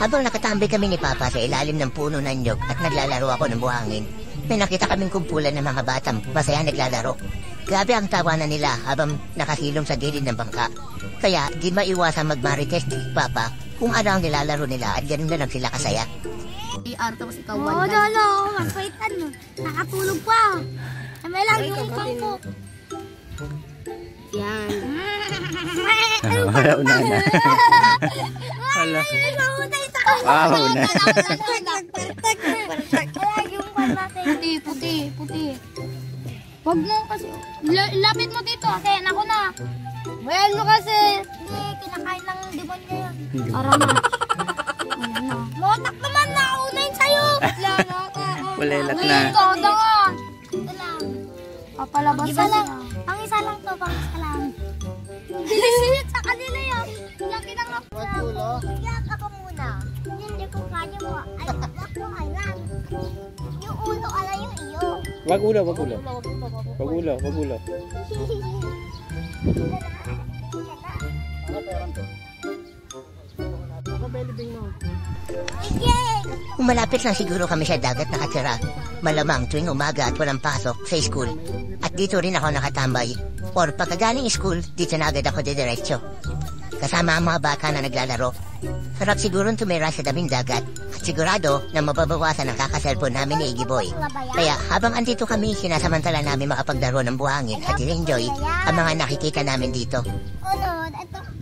Habang nakatambay kami ni Papa sa ilalim ng puno ng nyog at naglalaro ako ng buhangin, may nakita kaming kumpulan ng mga batang masaya naglalaro. Grabe ang tawanan nila habang nakahilom sa gilid ng bangka. Kaya di maiwasang magmarites ni Papa kung ano ang nilalaro nila at ganun na lang sila kasaya. PR tapos ikaw Oo, lolo. Maswaitan mo. Nakatulog pa. May lang yung pangko. Yan. Wala na. Wala. Wow na. Puti. Huwag mo kasi. Lapit mo dito. Kaya ako na. Well mo kasi. Hindi, kinakain ng demonyo yan. Arama. Ayan na. Motak naman na. Unayin sa'yo. Walelat na. Ito lang. Papalabas isa lang. Pang isa lang to. Pang isa lang. Bilis sa kanila yan. Laki ng ako. Iyak ako muna. Hindi ko kanya mo. Ay, ako ay lang. Yung ulo, ala yung iyo. Wag ulo. Kung malapit lang siguro kami sa dagat nakatira, malamang tuwing umaga at walang pasok sa school. At dito rin ako nakatambay. Or pagkagaling school, dito na agad ako didiretso. Kasama ang mga bata na naglalaro. Sarap siguro tumira sa daming dagat at sigurado na mababawasan ang kakaselfon namin ni Iggy Boy. Kaya habang andito kami, sinasamantala namin makapaglaro ng buhangin at i-enjoy ang mga nakikita namin dito. Ito.